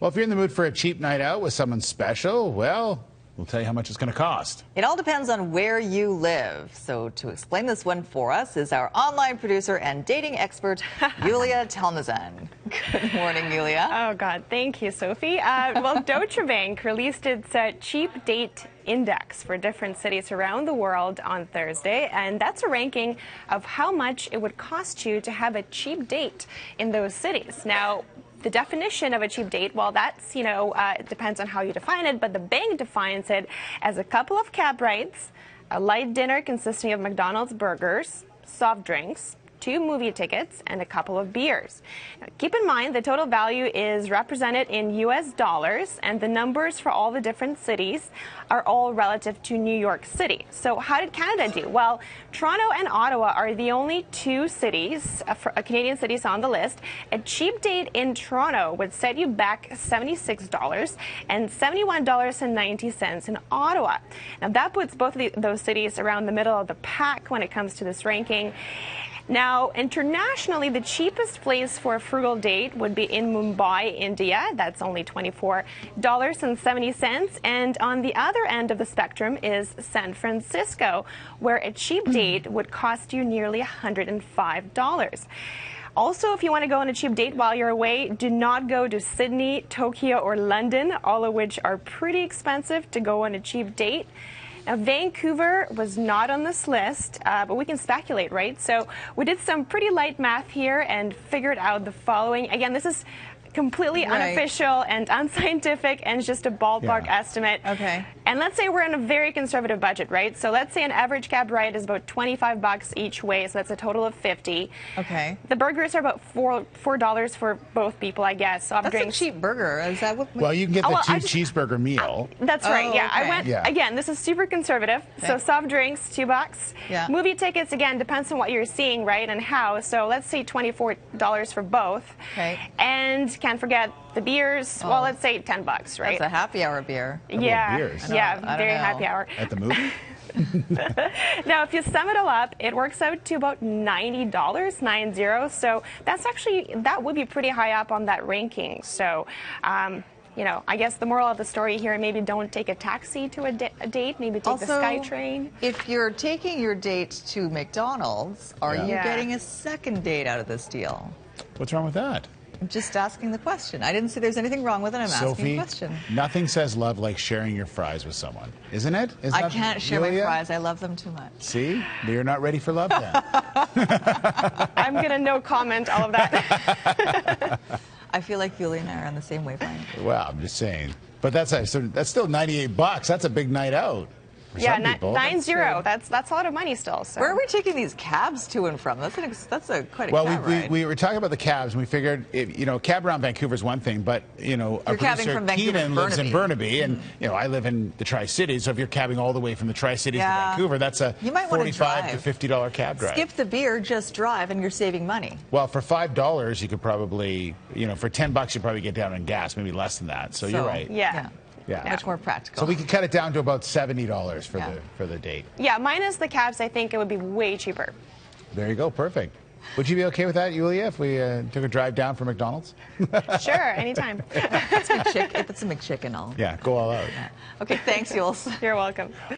Well, if you're in the mood for a cheap night out with someone special, well, we'll tell you how much it's going to cost. It all depends on where you live. So to explain this one for us is our online producer and dating expert, Yuliya Talmazan. Good morning, Yuliya. Oh, God. Thank you, Sophie. Well, Deutsche Bank released its cheap date index for different cities around the world on Thursday, and that's a ranking of how much it would cost you to have a cheap date in those cities. Now, the definition of a cheap date, well, that's, it depends on how you define it, but the bank defines it as a couple of cab rides, a light dinner consisting of McDonald's burgers, soft drinks, 2 movie tickets, and a couple of beers. Now, keep in mind the total value is represented in US dollars, and the numbers for all the different cities are all relative to New York City. So how did Canada do? Well, Toronto and Ottawa are the only 2 cities, Canadian cities on the list. A cheap date in Toronto would set you back $76 and $71.90 in Ottawa. Now that puts both of those cities around the middle of the pack when it comes to this ranking. Now, internationally, the cheapest place for a frugal date would be in Mumbai, India. That's only $24.70. And on the other end of the spectrum is San Francisco, where a cheap date would cost you nearly $105. Also, if you want to go on a cheap date while you're away, do not go to Sydney, Tokyo, or London, all of which are pretty expensive to go on a cheap date. Now, Vancouver was not on this list, but we can speculate, right? So we did some pretty light math here and figured out the following. Again, this is completely unofficial and unscientific and it's just a ballpark estimate. Okay. And let's say we're in a very conservative budget, right? So let's say an average cab ride is about $25 each way, so that's a total of $50. Okay. The burgers are about $4 for both people, I guess. Soft That's drinks. a cheap burger. Is that what? Well, you can get the cheeseburger meal. That's right. Yeah, okay. I went again. This is super conservative. Okay. So soft drinks, $2. Yeah. Movie tickets, again, depends on what you're seeing, right, and how. So let's say $24 for both. Okay. And can't forget the beers. Well, let's say $10, right? That's a happy hour beer. Yeah. Beers. Yeah. I don't Very know. happy hour. At the movie? Now, if you sum it all up, it works out to about $90, 90. So that would be pretty high up on that ranking. So, I guess the moral of the story here, maybe don't take a taxi to a date, maybe take the SkyTrain. If you're taking your date to McDonald's, are you getting a second date out of this deal? What's wrong with that? I'm just asking the question. I didn't say there's anything wrong with it. I'm asking a question. Nothing says love like sharing your fries with someone, isn't it? I can't share my fries. I love them too much. See? You're not ready for love then. I'm going to no comment all of that. I feel like Yuliya and I are on the same wavelength. Well, I'm just saying. But that's still $98. That's a big night out. Yeah, some people. 90. That's a lot of money still. So. Where are we taking these cabs to and from? That's quite a cab ride. We were talking about the cabs, and we figured, cab around Vancouver is one thing, but our producer Keenan lives in Burnaby, and I live in the Tri-Cities. So if you're cabbing all the way from the Tri-Cities to Vancouver, that's a $45 to $50 cab drive. Skip the beer, just drive, and you're saving money. Well, for $5, you could probably, for $10, you'd probably get down on gas, maybe less than that. So you're right. Yeah. Yeah, much more practical. So we could cut it down to about $70 for the date. Yeah, minus the cabs, I think it would be way cheaper. There you go, perfect. Would you be okay with that, Yuliya, if we took a drive down from McDonald's? Sure, anytime. If it's a McChicken, I'll. Yeah, go all out. Okay, thanks, Yules. You're welcome.